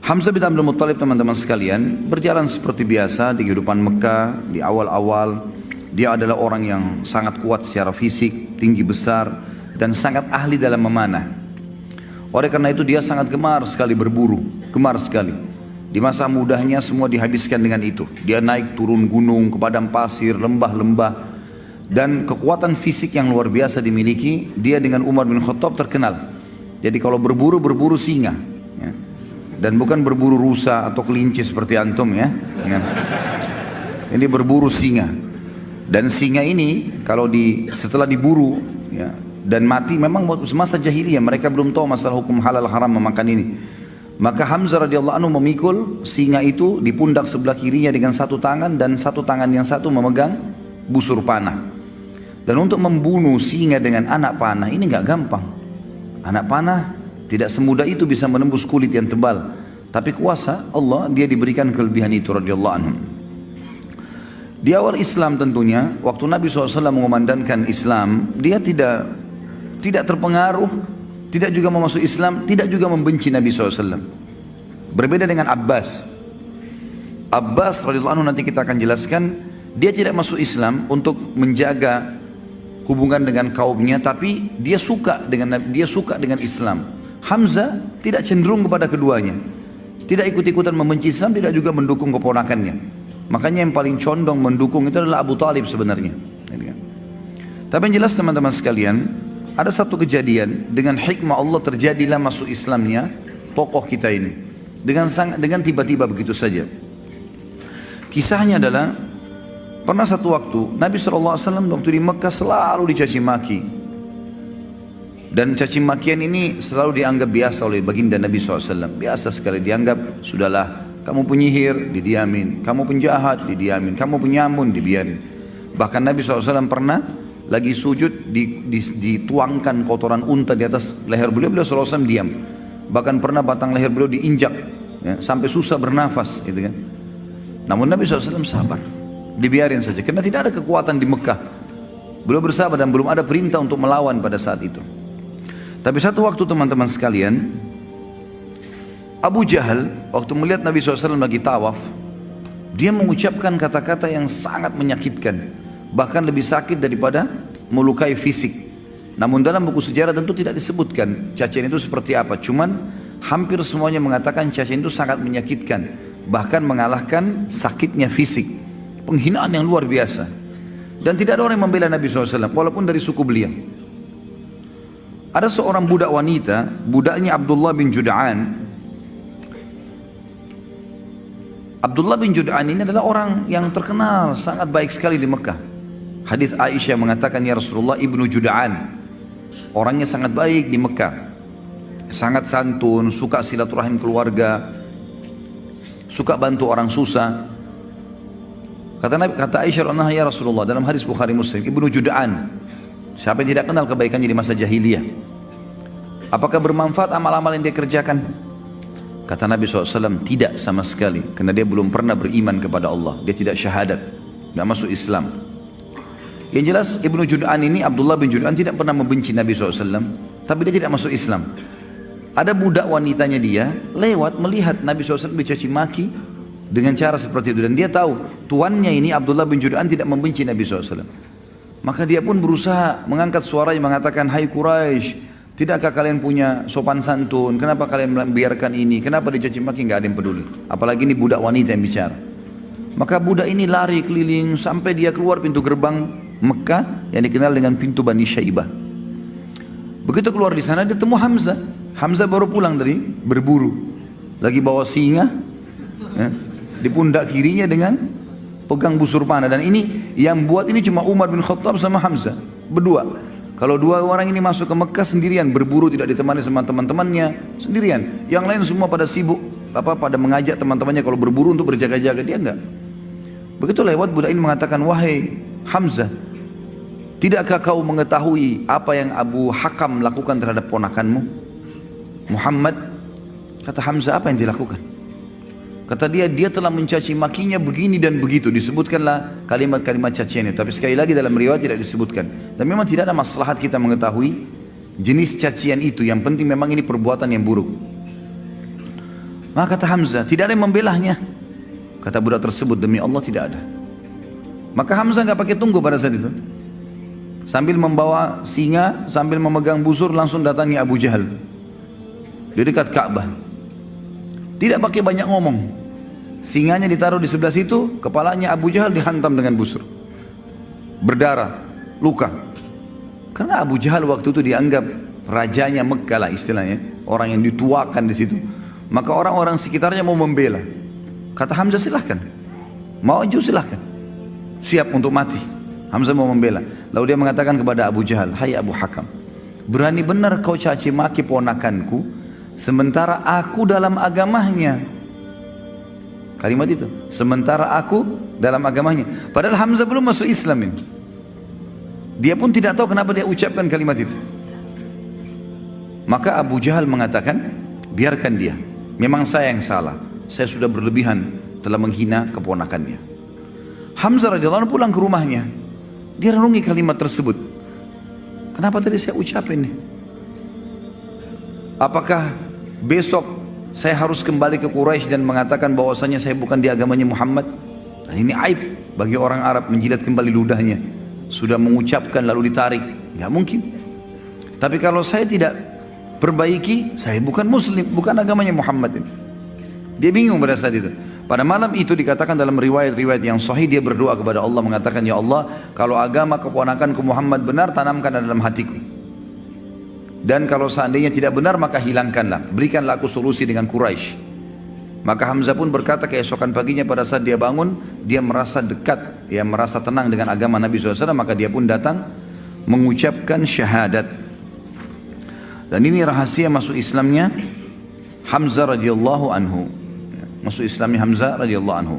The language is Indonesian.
Hamzah bin Abdul Muttalib, teman-teman sekalian, berjalan seperti biasa di kehidupan Mekah di awal-awal. Dia adalah orang yang sangat kuat secara fisik, tinggi besar, dan sangat ahli dalam memanah. Oleh karena itu dia sangat gemar sekali berburu, gemar sekali. Di masa mudanya semua dihabiskan dengan itu. Dia naik turun gunung, ke padang pasir, lembah-lembah, dan kekuatan fisik yang luar biasa dimiliki. Dia dengan Umar bin Khattab terkenal. Jadi kalau berburu, berburu singa, ya. Dan bukan berburu rusa atau kelinci seperti antum, ya. Ini berburu singa. Dan singa ini kalau setelah diburu, ya, dan mati, memang semasa jahiliyah mereka belum tahu masalah hukum halal haram memakan ini. Maka Hamzah radhiyallahu anhu memikul singa itu di pundak sebelah kirinya dengan satu tangan, dan satu tangan yang satu memegang busur panah. Dan untuk membunuh singa dengan anak panah ini nggak gampang. Anak panah tidak semudah itu bisa menembus kulit yang tebal. Tapi kuasa Allah, dia diberikan kelebihan itu radhiyallahu anhu. Di awal Islam tentunya, waktu Nabi SAW mengumandangkan Islam, dia tidak terpengaruh, tidak juga mau masuk Islam, tidak juga membenci Nabi SAW. Berbeda dengan Abbas. Abbas radhiyallahu anhu, nanti kita akan jelaskan, dia tidak masuk Islam untuk menjaga hubungan dengan kaumnya, tapi dia suka dengan Islam. Hamzah tidak cenderung kepada keduanya, tidak ikut-ikutan membenci Islam, tidak juga mendukung keponakannya. Makanya yang paling condong mendukung itu adalah Abu Talib sebenarnya. Tapi yang jelas teman-teman sekalian, ada satu kejadian dengan hikmah Allah terjadilah masuk Islamnya tokoh kita ini dengan tiba-tiba begitu saja. Kisahnya adalah pernah satu waktu Nabi SAW waktu di Mekah selalu dicaci maki. Dan caci makian ini selalu dianggap biasa oleh baginda Nabi SAW. Biasa sekali dianggap, sudahlah, kamu penyihir, didiamin. Kamu penjahat, didiamin. Kamu penyamun, dibiarin. Bahkan Nabi SAW pernah lagi sujud, dituangkan kotoran unta di atas leher beliau, beliau SAW diam. Bahkan pernah batang leher beliau diinjak, ya, sampai susah bernafas, gitu kan. Namun Nabi SAW sabar, dibiarin saja, karena tidak ada kekuatan di Mekah. Beliau bersabar dan belum ada perintah untuk melawan pada saat itu. Tapi satu waktu teman-teman sekalian, Abu Jahal waktu melihat Nabi SAW lagi tawaf, dia mengucapkan kata-kata yang sangat menyakitkan, bahkan lebih sakit daripada melukai fisik. Namun dalam buku sejarah tentu tidak disebutkan cacian itu seperti apa. Cuman hampir semuanya mengatakan cacian itu sangat menyakitkan, bahkan mengalahkan sakitnya fisik. Penghinaan yang luar biasa. Dan tidak ada orang yang membela Nabi SAW walaupun dari suku beliau. Ada seorang budak wanita, budaknya Abdullah bin Jud'an. Abdullah bin Jud'an ini adalah orang yang terkenal sangat baik sekali di Mekah. Hadis Aisyah mengatakan, ya Rasulullah, ibnu Jud'an, orangnya sangat baik di Mekah, sangat santun, suka silaturahim keluarga, suka bantu orang susah. Kata Aisyah, ya Rasulullah, dalam hadis Bukhari Muslim, ibnu Jud'an, siapa yang tidak kenal kebaikannya di masa jahiliyah? Apakah bermanfaat amal-amal yang dia kerjakan? Kata Nabi SAW, tidak sama sekali. Karena dia belum pernah beriman kepada Allah. Dia tidak syahadat, tidak masuk Islam. Yang jelas Ibnu Jud'an ini, Abdullah bin Jud'an, tidak pernah membenci Nabi SAW, tapi dia tidak masuk Islam. Ada budak wanitanya dia lewat melihat Nabi SAW dicaci maki dengan cara seperti itu. Dan dia tahu tuannya ini Abdullah bin Jud'an tidak membenci Nabi SAW. Maka dia pun berusaha mengangkat suaranya mengatakan, hai Quraisy, tidakkah kalian punya sopan santun? Kenapa kalian membiarkan ini? Kenapa dicaci maki? Nggak ada yang peduli. Apalagi ini budak wanita yang bicara. Maka budak ini lari keliling sampai dia keluar pintu gerbang Mekah yang dikenal dengan pintu Bani Syaibah. Begitu keluar di sana dia temu Hamzah. Hamzah baru pulang dari berburu, lagi bawa singa, ya, di pundak kirinya dengan pegang busur panah. Dan ini yang buat ini cuma Umar bin Khattab sama Hamzah berdua. Kalau dua orang ini masuk ke Mekah sendirian, berburu tidak ditemani sama teman-temannya, sendirian. Yang lain semua pada sibuk, pada mengajak teman-temannya kalau berburu untuk berjaga-jaga, dia enggak. Begitu lewat, budak ini mengatakan, wahai Hamzah, tidakkah kau mengetahui apa yang Abu Hakam lakukan terhadap ponakanmu Muhammad? Kata Hamzah, apa yang dilakukan? Kata dia telah mencaci makinya begini dan begitu. Disebutkanlah kalimat-kalimat cacian itu. Tapi sekali lagi dalam riwayat tidak disebutkan. Dan memang tidak ada maslahat kita mengetahui jenis cacian itu. Yang penting memang ini perbuatan yang buruk. Maka kata Hamzah, tidak ada yang membelahnya. Kata budak tersebut, demi Allah tidak ada. Maka Hamzah nggak pakai tunggu pada saat itu. Sambil membawa singa, sambil memegang busur, langsung datangi Abu Jahal di dekat Ka'bah. Tidak pakai banyak ngomong. Singanya ditaruh di sebelah situ, kepalanya Abu Jahal dihantam dengan busur. Berdarah, luka. Karena Abu Jahal waktu itu dianggap rajanya Mekkah lah istilahnya, orang yang dituakan di situ. Maka orang-orang sekitarnya mau membela. Kata Hamzah, silahkan, maju silahkan, siap untuk mati. Hamzah mau membela. Lalu dia mengatakan kepada Abu Jahal, hai Abu Hakam, berani benar kau caci maki ponakanku, sementara aku dalam agamanya. Kalimat itu, sementara aku dalam agamanya. Padahal Hamzah belum masuk Islam ini. Dia pun tidak tahu kenapa dia ucapkan kalimat itu. Maka Abu Jahal mengatakan, biarkan dia, memang saya yang salah, saya sudah berlebihan telah menghina keponakannya. Hamzah radhiyallahu anhu pulang ke rumahnya. Dia renungi kalimat tersebut. Kenapa tadi saya ucapin nih? Apakah besok saya harus kembali ke Quraisy dan mengatakan bahwasanya saya bukan di agamanya Muhammad? Nah, ini aib bagi orang Arab menjilat kembali ludahnya. Sudah mengucapkan lalu ditarik, nggak mungkin. Tapi kalau saya tidak perbaiki, saya bukan Muslim, bukan agamanya Muhammad ini. Dia bingung pada saat itu. Pada malam itu dikatakan dalam riwayat-riwayat yang sahih, dia berdoa kepada Allah mengatakan, ya Allah, kalau agama keponakanku Muhammad benar, tanamkan dalam hatiku. Dan kalau seandainya tidak benar, maka hilangkanlah, berikanlah aku solusi dengan Quraisy. Maka Hamzah pun berkata keesokan paginya pada saat dia bangun, dia merasa dekat, dia merasa tenang dengan agama Nabi SAW, maka dia pun datang mengucapkan syahadat. Dan ini rahasia masuk Islamnya Hamzah radhiyallahu anhu. Masuk Islamnya Hamzah radhiyallahu anhu.